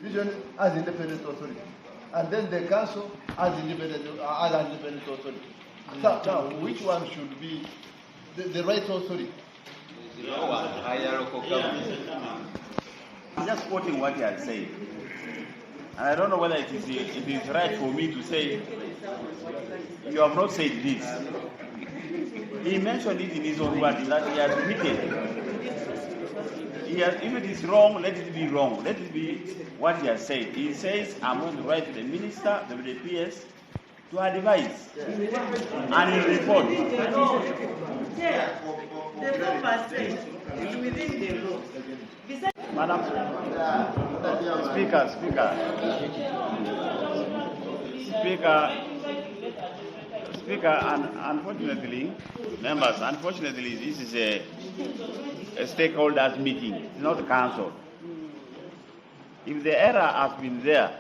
division as independent authority, and then the council as independent authority. So now, which one should be the right authority? I'm just quoting what he has said. And I don't know whether it is right for me to say, you have not said this. He mentioned it in his own words that he has written. If it is wrong, let it be wrong. Let it be what he has said. He says, I'm going to write to the minister, the PS, to advise and he report. The 4% is within the law. Madam Speaker, and unfortunately, members, unfortunately, this is a stakeholders meeting, it's not a council. If the error has been there,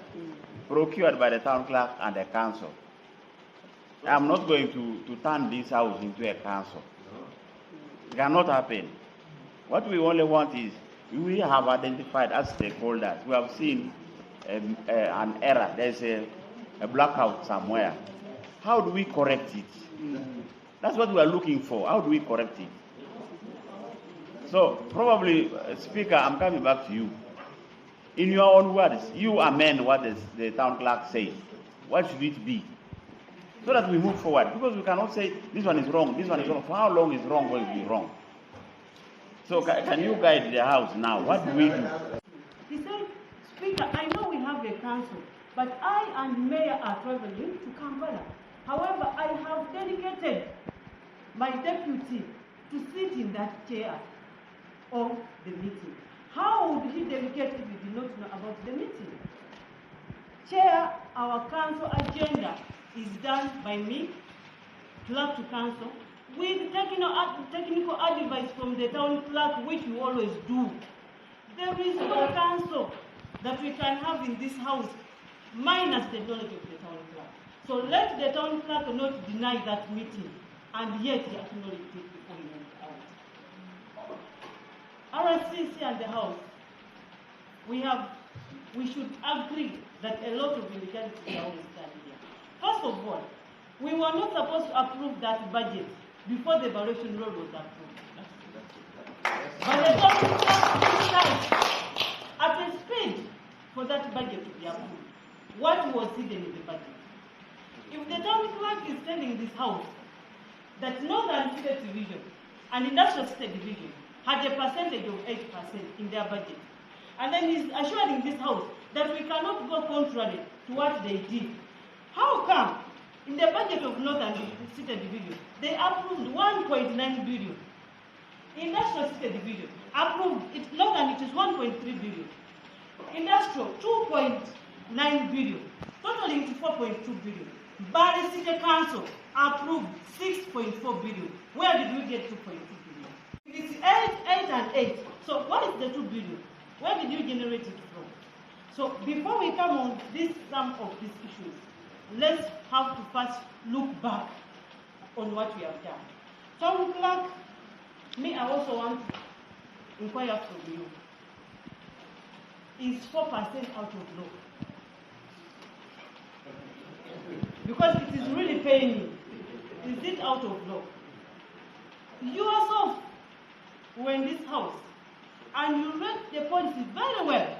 procured by the town clerk and the council, I'm not going to turn this house into a council. It cannot happen. What we only want is, we have identified as stakeholders, we have seen an error, there's a blackout somewhere. How do we correct it? That's what we are looking for. How do we correct it? So, probably, Speaker, I'm coming back to you. In your own words, you amend what the town clerk says. What should it be? So that we move forward. Because we cannot say, this one is wrong, this one is wrong. For how long is wrong going to be wrong? So can you guide the House now? What do we do? He said, Speaker, I know we have a council, but I and Mayor are traveling to Kampala. However, I have dedicated my deputy to sit in that chair of the meeting. How would he delegate if he did not know about the meeting? Chair, our council agenda is done by me, clerk to council, with technical advice from the town clerk, which we always do. There is no council that we can have in this house minus the knowledge of the town clerk. So let the town clerk not deny that meeting, and yet he acknowledged it before he went out. RCC and the House, we should agree that a lot of illegalities are always done here. First of all, we were not supposed to approve that budget before the evaluation roll was approved. But the town clerk at a speed for that budget to be approved. What was hidden in the budget? If the town clerk is telling this House that Northern State Division and Industrial State Division had a percentage of 8% in their budget, and then he's assuring this House that we cannot go contrary to what they did, how come in the budget of Northern State Division they approved 1.9 billion? Industrial State Division approved it, Northern it is 1.3 billion. Industrial 2.9 billion, totaling to 4.2 billion. Mbale City Council approved 6.4 billion. Where did we get 2.2 billion? It's 8 and 8. So what is the 2 billion? Where did you generate it from? So before we come on some of these issues, let's have to first look back on what we have done. Town clerk, me, I also want to inquire from you. Is 4% out of law? Because it is really paying me. Is it out of law? You yourself were in this house and you read the policy very well.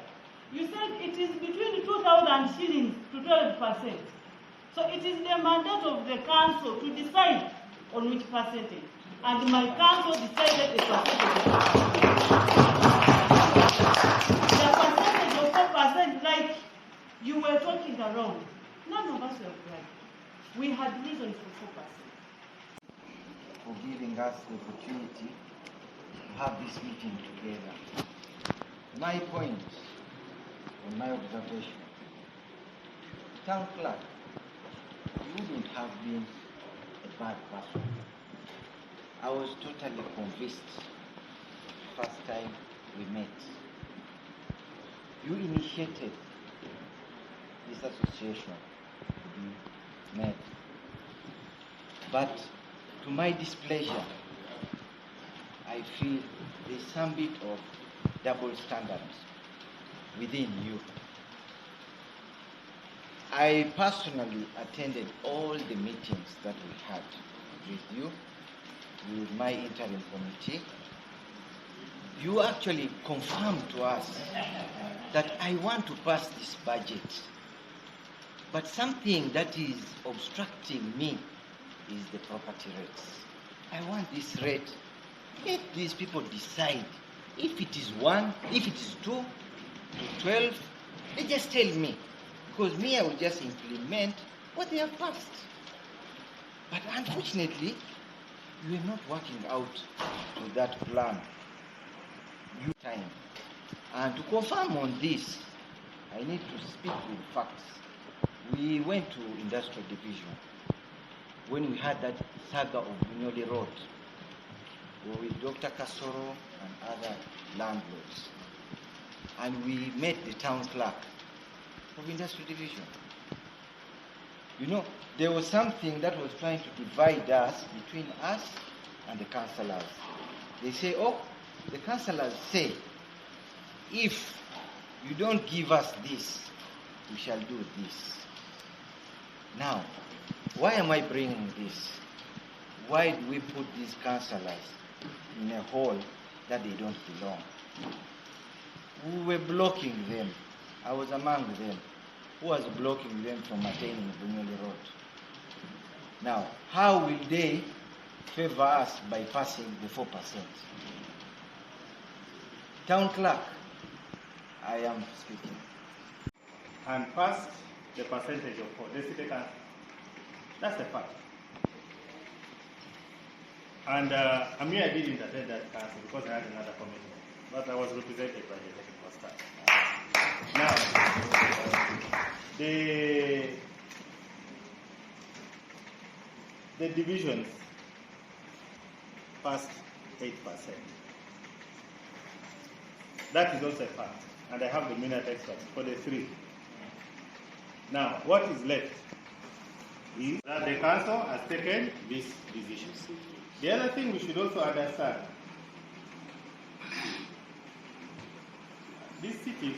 You said it is between 2,000 shillings to 12%. So it is the mandate of the council to decide on which percentage. And my council decided a percentage. The percentage of 4%, like you were talking around, none of us were right. We had reasons for 4%. For giving us the opportunity to have this meeting together. My point, and my observation, town clerk, you wouldn't have been a bad person. I was totally convinced first time we met. You initiated this association to be met. But to my displeasure, I feel there's some bit of double standards within you. I personally attended all the meetings that we had with you, with my interim committee. You actually confirmed to us that I want to pass this budget, but something that is obstructing me is the property rates. I want this rate. Let these people decide. If it is 1, if it is 2 to 12, they just tell me. Because me, I will just implement what they have passed. But unfortunately, you are not working out to that plan. You time. And to confirm on this, I need to speak with facts. We went to Industrial Division when we had that saga of Bunyole Road with Dr. Kasoro and other landlords. And we met the town clerk of Industrial Division. You know, there was something that was trying to divide us between us and the councillors. They say, oh, the councillors say, if you don't give us this, we shall do this. Now, why am I bringing this? Why do we put these councillors in a hole that they don't belong? We were blocking them. I was among them. Who was blocking them from attaining Bunyole Road? Now, how will they favor us by passing the 4%? Town clerk, I am speaking. And passed the percentage of 4. The city council. That's the fact. And Amir didn't attend that council because I had another commitment, but I was represented by the technical staff. Now, the divisions passed 8%. That is also a fact, and I have the minute experts for the 3. Now, what is left is that the council has taken this decision. The other thing we should also understand, these cities,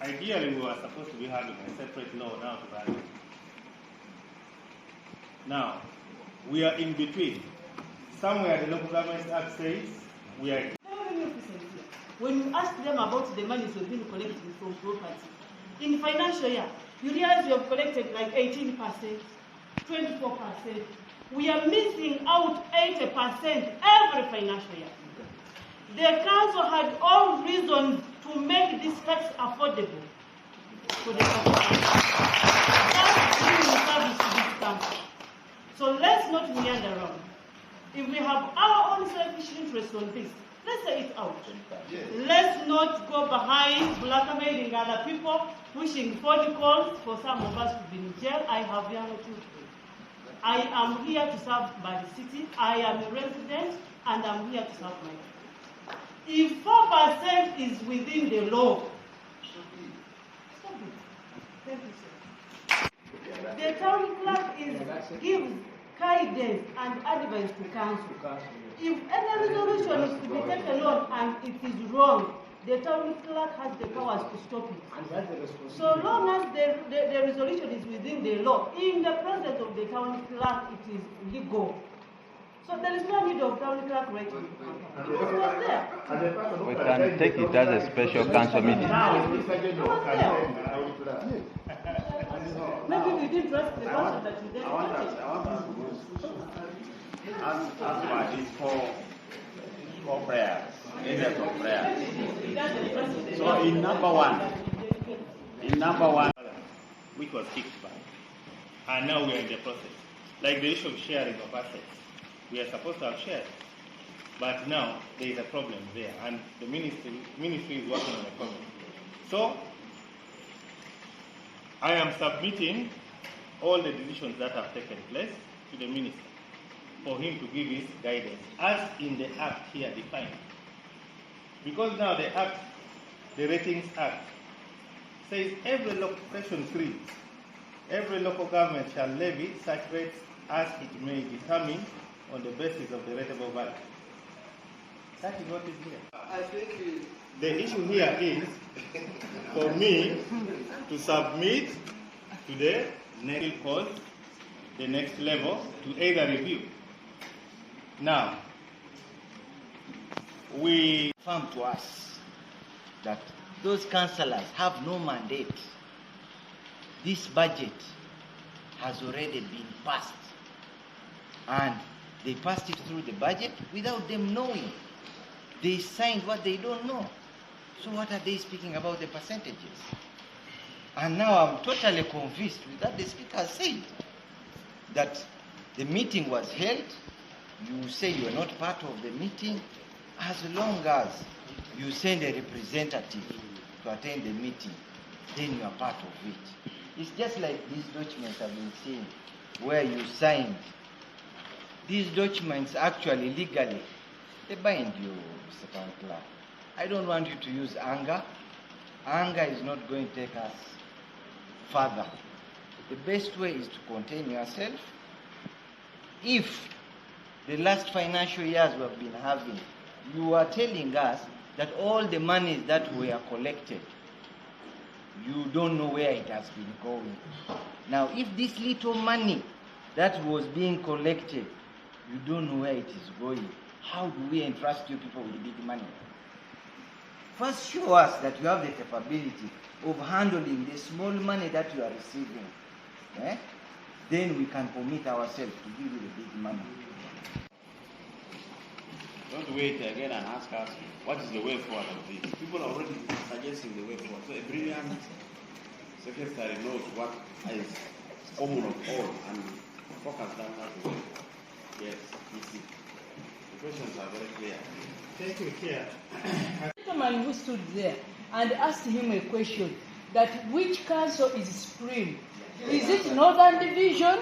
ideally we were supposed to be having a separate law now to run it. Now, we are in between. Somewhere the Local Government Act says we are. When you ask them about the money you've been collecting from property, in financial year, you realize you have collected like 18%, 24%. We are missing out 80% every financial year. The council had all reasons to make this tax affordable for the council. That's giving service to this council. So let's not meander around. If we have our own selfish interest on this, let's say it out. Yes. Let's not go behind blackmailing other people, pushing phone calls for some of us to be in jail. I have young children. I am here to serve by the city. I am a resident, and I'm here to serve my people. If 4% is within the law, stop it. Thank you, sir. The town clerk gives guidance and advice to council. If any resolution is to be taken on and it is wrong, the town clerk has the powers to stop it. So long as the resolution is within the law, in the presence of the town clerk, it is legal. So there is no need of town clerk writing. It's not there. We can take it as a special council meeting. Maybe we didn't trust the council that you did. As far as for prayers, areas of prayer. So in number one, which was kicked back, and now we are in the process. Like the issue of sharing of assets, we are supposed to have shared, but now there is a problem there, and the ministry is working on a problem. So I am submitting all the decisions that have taken place to the minister for him to give his guidance, as in the Act here defined. Because now the Act, the Ratings Act, says Section 3, every local government shall levy such rates as it may determine on the basis of the rateable value. That is what is here. I think the issue here is for me to submit to the next course, the next level, to either review. Now, we Confirm to us that those councillors have no mandate. This budget has already been passed, and they passed it through the budget without them knowing. They signed what they don't know. So what are they speaking about the percentages? And now I'm totally convinced with that the speaker said that the meeting was held. You say you are not part of the meeting. As long as you send a representative to attend the meeting, then you are part of it. It's just like these documents I've been seeing, where you signed. These documents actually legally, they bind you, Mr. Town Clerk. I don't want you to use anger. Anger is not going to take us further. The best way is to contain yourself. If the last financial years we have been having, you are telling us that all the money that we are collected, you don't know where it has been going. Now, if this little money that was being collected, you don't know where it is going, how do we entrust you people with big money? First, show us that you have the capability of handling the small money that you are receiving. Then we can commit ourselves to give you the big money. Don't wait again and ask us what is the way forward of this. People are already suggesting the way forward. So a brilliant secretary knows what is common of all and focus down that way. Yes, easy. The questions are very clear. thank you, Chair. The gentleman who stood there and asked him a question that which council is supreme? Is it Northern Division?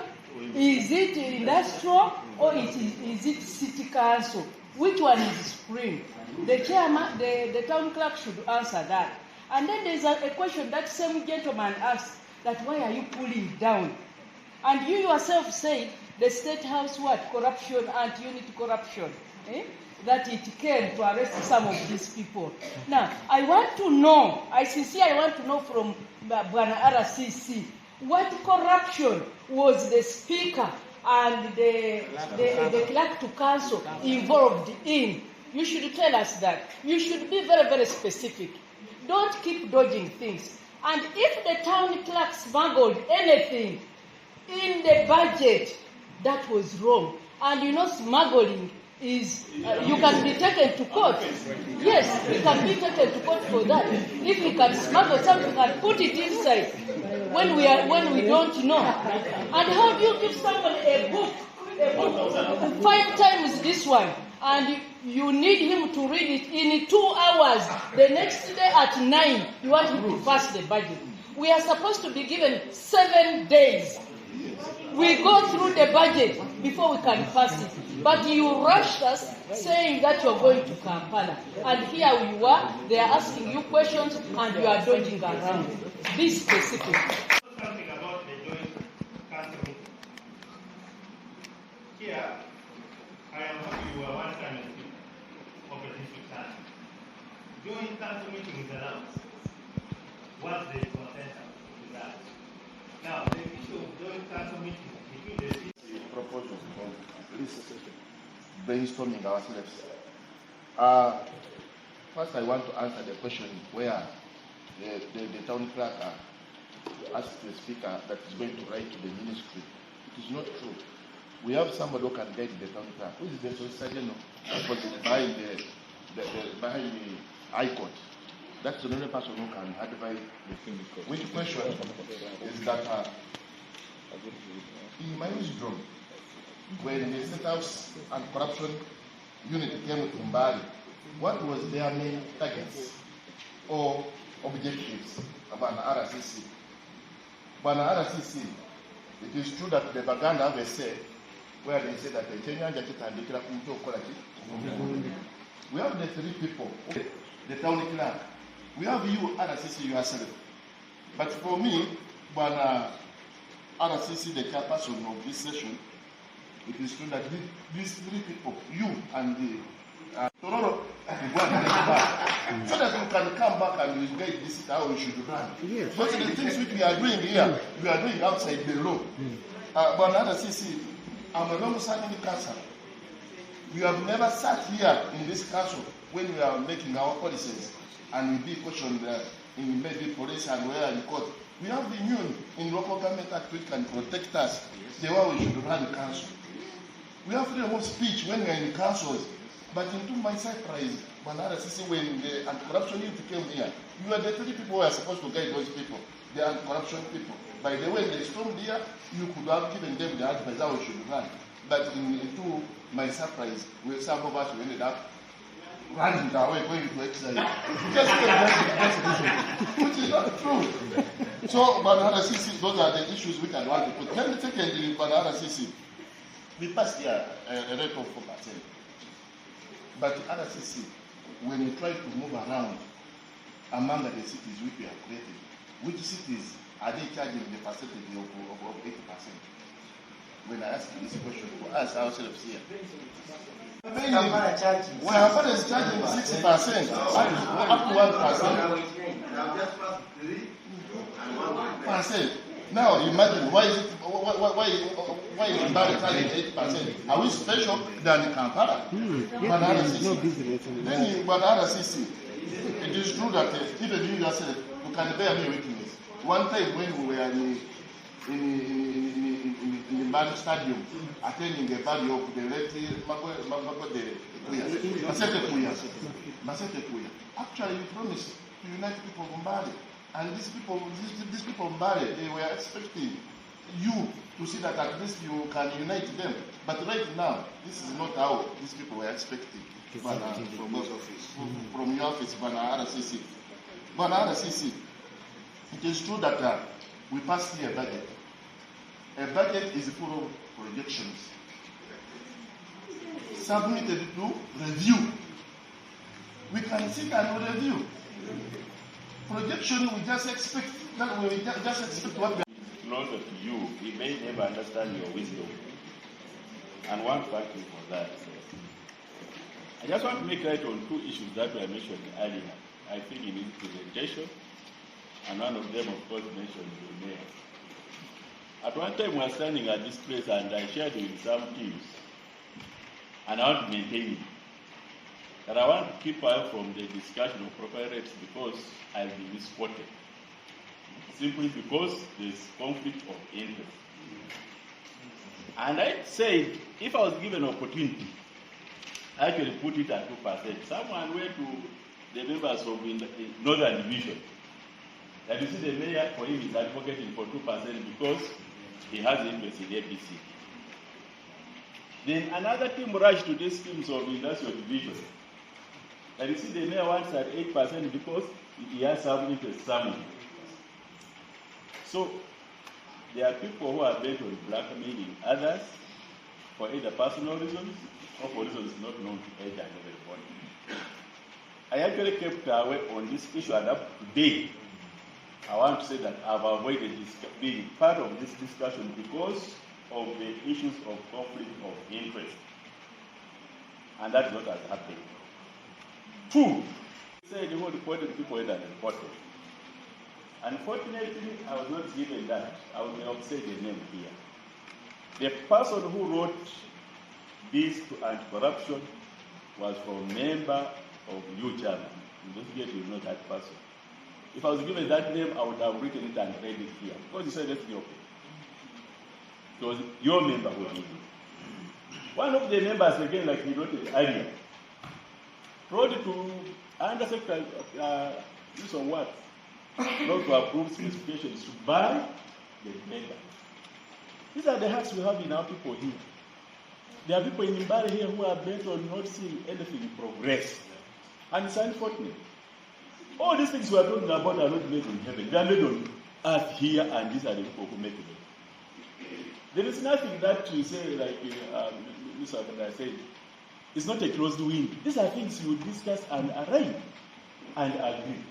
Is it industrial? Or is it city council? Which one is supreme? The chairman, the town clerk should answer that. And then there's a question that same gentleman asked, that why are you pulling down? And you yourself said the State House what? Corruption, anti-unity corruption. That it came to arrest some of these people. Now, I want to know, I sincerely want to know from Bwana RCC, what corruption was the speaker and the clerk to council involved in? You should tell us that. You should be very, very specific. Don't keep dodging things. And if the town clerk smuggled anything in the budget, that was wrong. And you know, smuggling is, you can be taken to court. Yes, you can be taken to court for that. If you can smuggle something and put it inside when we don't know. And how do you give someone a book 5 times this one, and you need him to read it in 2 hours, the next day at 9, you want him to pass the budget. We are supposed to be given 7 days. We go through the budget before we can pass it. But you rushed us saying that you're going to Kampala. And here you are, they are asking you questions and you are dodging around. Be specific. Something about the joint council meeting. Here, I am happy you were one time a speaker of the district council. Joint council meeting is allowed. What's the consensus with that? Now, the issue of joint council meeting between the city Proposal of this brainstorming ourselves. First, I want to answer the question where the town clerk asked the speaker that is going to write to the ministry. It is not true. We have somebody who can guide the town clerk, who is the solicitor general behind the High Court. That's the only person who can advise the thing. Which question is that in my wisdom, when the State House and Corruption Unit came with Mbale, what was their main targets or objectives about RCC? But RCC, it is true that the Baganda have a say where they say that the Kenya we have the 3 people, the town clerk. We have you, RCC, yourself. But for me, when RCC, the chairperson of this session, it is true that these 3 people, you and Tomorrow, go and get back. So that you can come back and you get this is how we should run. Yes. Because the things which we are doing here, we are doing outside the law. But another CC, I'm a long-standing council. We have never sat here in this council when we are making our policies and we be questioned in maybe police and where in court. We have the immune in local government act which can protect us the way we should run the council. We have freedom of speech when we are in councils. But into my surprise, when the anti-corruption unit came here, you are the three people who are supposed to guide those people, the anti-corruption people. By the way, they stormed here, you could have given them the advice how we should run. But into my surprise, some of us ended up running away, going to exile. Which is not true. So, Banana CC, those are the issues which I want to put. Then secondly, Banana CC, we passed here a rate of 4%. But RCC, when you try to move around among the cities which we have created, which cities are they charging the percentage of 80%? When I ask this question, we ask ourselves here. Kampala is charging 60%, up to 1%. Now imagine why is Mbale charging 8%? Are we special than Kampala? No business. Then but RCC, it is true that even you yourself, you can bear me witness. One time when we were in the Mbale Stadium attending the burial of the late Masete Kuya. Actually, we promised to unite people of Mbale. And these people of Mbale, they were expecting you to see that at least you can unite them. But right now, this is not how these people were expecting from your office, Bana RCC. Bana RCC, it is true that we passed here a budget. A budget is full of projections submitted to review. We can sit and review. Projection, we just expect that we just expect what we are. Closer to you, we may never understand your wisdom. And one thank you for that. I just want to make right on two issues that were mentioned earlier. I think in his presentation, and one of them, of course, mentioned the mayor. At one time, we were standing at this place, and I shared with some teams, and I want to maintain it. That I want to keep away from the discussion of proper rates because I'll be misquoted. Simply because there's conflict of interest. And I said, if I was given an opportunity, I actually put it at 2%. Someone went to the members of the Northern Division. That you see the mayor, for him, is advocating for 2% because he has interest in APC. Then another team rushed to these schemes of industrial division. And you see the mayor wants at 8% because he has some interest somewhere. So there are people who are bent on blackmailing others for either personal reasons or for reasons not known to either and everybody. I actually kept away on this issue, and up to today, I want to say that I've avoided being part of this discussion because of the issues of conflict of interest. And that's what has happened. Two, say the whole reported people had reported. Unfortunately, I was not given that. I will not say the name here. The person who wrote this to anti-corruption was from a member of New Channel. Investigate, you know that person. If I was given that name, I would have written it and read it here. Because he said, let's be okay. It was your member who did it. One of the members, again, like he wrote it earlier, wrote it to Undersecretary, use on what? Not to approve specifications, to buy the member. These are the hacks we have in our people here. There are people in Mbale here who are bent on not seeing anything progress. And it's unfortunate. All these things we are talking about are not made in heaven. They are made on earth here, and these are the people who make them. There is nothing that you say, like Mr. Abanda said, it's not a closed wind. These are things you discuss and arrange and agree.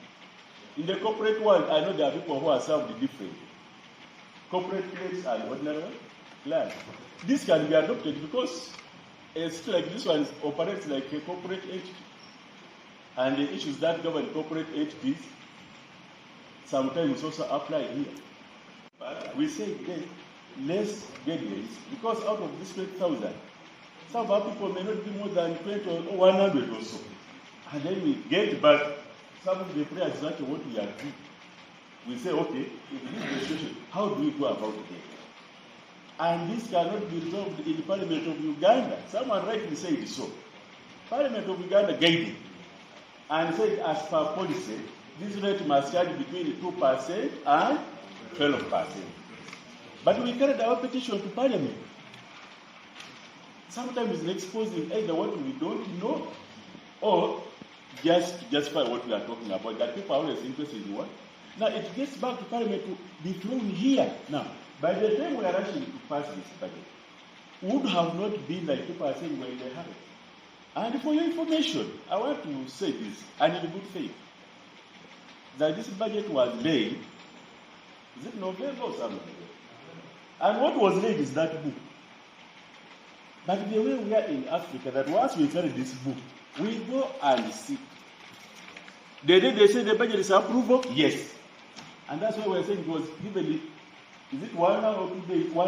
In the corporate world, I know there are people who are served different. Corporate clerks and ordinary clerks. This can be adopted because a city like this one operates like a corporate entity. And the issues that govern corporate entities sometimes also apply here. But we say less guidelines, because out of this 20,000, some of our people may not be more than 20 or 100 or so. And then we get back some of the prayers that what we agree. We say, okay, in this situation, how do we go about it? And this cannot be resolved in the Parliament of Uganda. Someone rightly said so. Parliament of Uganda guided and said, as per policy, this rate must charge between 2% and 12%. But we carried our petition to Parliament. Sometimes it's exposing either what we don't know or just to justify what we are talking about, that people are always interested in what. Now it gets back to Parliament to be thrown here. Now, by the time we are rushing to pass this budget, would have not been like 2% when they have it. And for your information, I want to say this, and in good faith, that this budget was laid, is it November or something? And what was laid is that book. But the way we are in Africa, that once we carry this book, we go and see. The day they say the budget is approval, yes. And that's why we're saying it was given, is it 1 hour or 2 days? 1 hour.